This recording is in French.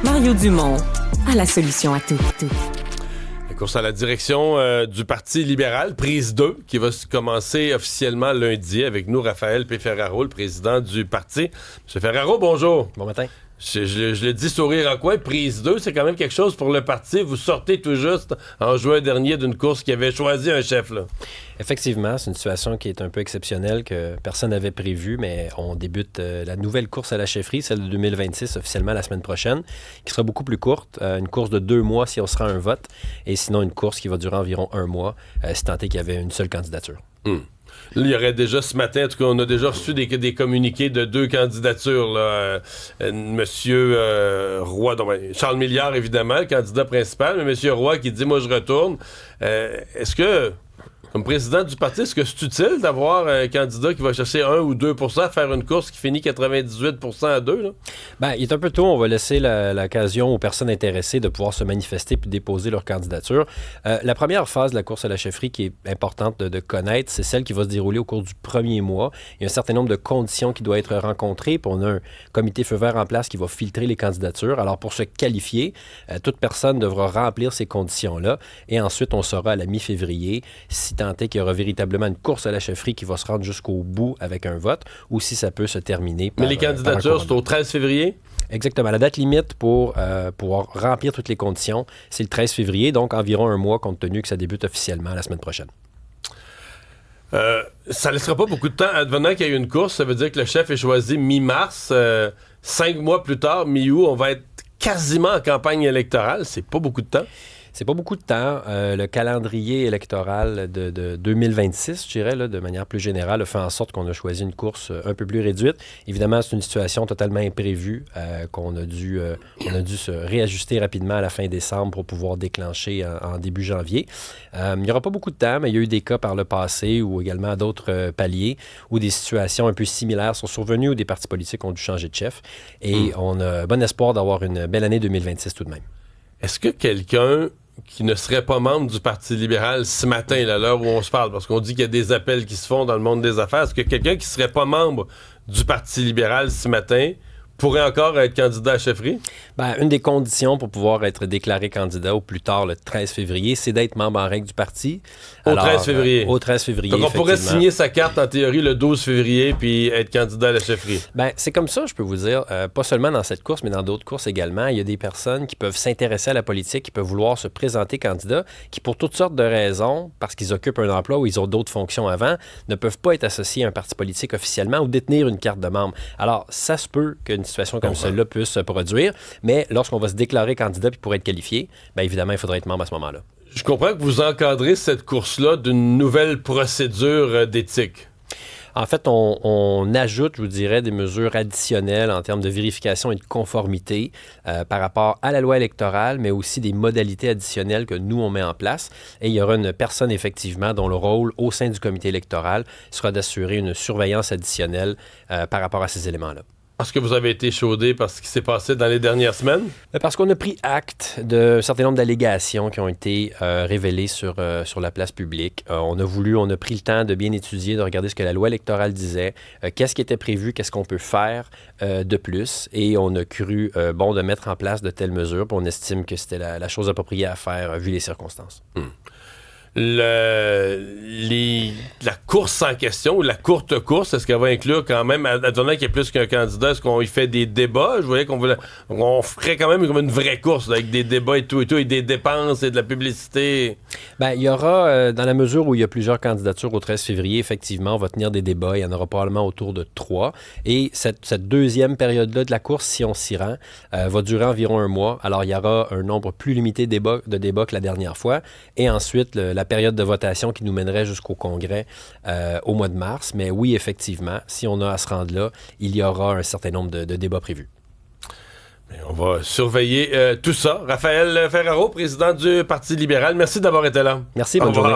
Mario Dumont a la solution à tout. La course à la direction du Parti libéral, prise 2, qui va commencer officiellement lundi. Avec nous, Raphaël P. Ferraro, le président du parti. Monsieur Ferraro, bonjour. Bon matin. Je le dis sourire en coin, prise 2, c'est quand même quelque chose pour le parti. Vous sortez tout juste en juin dernier d'une course qui avait choisi un chef, là. Effectivement, c'est une situation qui est un peu exceptionnelle que personne n'avait prévue, mais on débute la nouvelle course à la chefferie, celle de 2026, officiellement la semaine prochaine, qui sera beaucoup plus courte. Une course de 2 mois si on se rend à un vote, et sinon une course qui va durer environ 1 mois, si tant est qu'il y avait une seule candidature. Là, il y aurait déjà ce matin, en tout cas, on a déjà reçu des communiqués de 2 candidatures. Là. Monsieur Roy, donc, Charles Milliard, évidemment, le candidat principal, mais Monsieur Roy qui dit « Moi, je retourne ». Est-ce que, comme président du parti, est-ce que c'est utile d'avoir un candidat qui va chercher 1 ou 2 % à faire une course qui finit 98 % à 2 là? Bien, il est un peu tôt. On va laisser l'occasion aux personnes intéressées de pouvoir se manifester puis déposer leur candidature. La première phase de la course à la chefferie qui est importante de connaître, c'est celle qui va se dérouler au cours du premier mois. Il y a un certain nombre de conditions qui doivent être rencontrées. Puis on a un comité feu vert en place qui va filtrer les candidatures. Alors, pour se qualifier, toute personne devra remplir ces conditions-là. Et ensuite, on saura à la mi-février si tant est qu'il y aura véritablement une course à la chefferie qui va se rendre jusqu'au bout avec un vote ou si ça peut se terminer par... Mais les candidatures, c'est au 13 février? Exactement. La date limite pour pouvoir remplir toutes les conditions, c'est le 13 février, donc environ 1 mois, compte tenu que ça débute officiellement la semaine prochaine. Ça ne laissera pas beaucoup de temps. Advenant qu'il y ait une course, ça veut dire que le chef est choisi mi-mars. 5 mois plus tard, mi-août, on va être quasiment en campagne électorale. C'est pas beaucoup de temps. C'est pas beaucoup de temps. Le calendrier électoral de 2026, je dirais, là, de manière plus générale, a fait en sorte qu'on a choisi une course un peu plus réduite. Évidemment, c'est une situation totalement imprévue qu'on a dû se réajuster rapidement à la fin décembre pour pouvoir déclencher en début janvier. Il n'y aura pas beaucoup de temps, mais il y a eu des cas par le passé ou également à d'autres paliers où des situations un peu similaires sont survenues où des partis politiques ont dû changer de chef. Et on a bon espoir d'avoir une belle année 2026 tout de même. Est-ce que quelqu'un qui ne serait pas membre du Parti libéral ce matin, là, à l'heure où on se parle, parce qu'on dit qu'il y a des appels qui se font dans le monde des affaires, est-ce que quelqu'un qui serait pas membre du Parti libéral ce matin pourrait encore être candidat à la chefferie? Bien, une des conditions pour pouvoir être déclaré candidat au plus tard le 13 février, c'est d'être membre en règle du parti. Au 13 février. Au 13 février, donc, on pourrait signer sa carte, en théorie, le 12 février, puis être candidat à la chefferie. Bien, c'est comme ça, je peux vous dire, pas seulement dans cette course, mais dans d'autres courses également. Il y a des personnes qui peuvent s'intéresser à la politique, qui peuvent vouloir se présenter candidat, qui, pour toutes sortes de raisons, parce qu'ils occupent un emploi ou ils ont d'autres fonctions avant, ne peuvent pas être associés à un parti politique officiellement ou détenir une carte de membre. Alors, ça se peut qu'une situation comme celle-là puisse se produire, mais lorsqu'on va se déclarer candidat puis pour être qualifié, bien évidemment, il faudrait être membre à ce moment-là. Je comprends que vous encadrez cette course-là d'une nouvelle procédure d'éthique. En fait, on ajoute, je vous dirais, des mesures additionnelles en termes de vérification et de conformité par rapport à la loi électorale, mais aussi des modalités additionnelles que nous, on met en place. Et il y aura une personne, effectivement, dont le rôle au sein du comité électoral sera d'assurer une surveillance additionnelle par rapport à ces éléments-là. Parce que vous avez été chaudé par ce qui s'est passé dans les dernières semaines? Parce qu'on a pris acte d'un certain nombre d'allégations qui ont été révélées sur la place publique. On a pris le temps de bien étudier, de regarder ce que la loi électorale disait, qu'est-ce qui était prévu, qu'est-ce qu'on peut faire de plus, et on a cru bon de mettre en place de telles mesures, puis on estime que c'était la chose appropriée à faire vu les circonstances. La course en question, ou la courte course, est-ce qu'elle va inclure quand même, advenant qu'il y a plus qu'un candidat, est-ce qu'on y fait des débats? Je voyais on ferait quand même comme une vraie course, là, avec des débats et tout, et des dépenses et de la publicité. Bien, il y aura, dans la mesure où il y a plusieurs candidatures au 13 février, effectivement, on va tenir des débats. Il y en aura probablement autour de 3. Et cette deuxième période-là de la course, si on s'y rend, va durer environ 1 mois. Alors, il y aura un nombre plus limité de débats que la dernière fois. Et ensuite, la période de votation qui nous mènerait jusqu'au Congrès au mois de mars. Mais oui, effectivement, si on a à se rendre là, il y aura un certain nombre de débats prévus. Mais on va surveiller tout ça. Raphaël Ferraro, président du Parti libéral, merci d'avoir été là. Merci, bonne journée.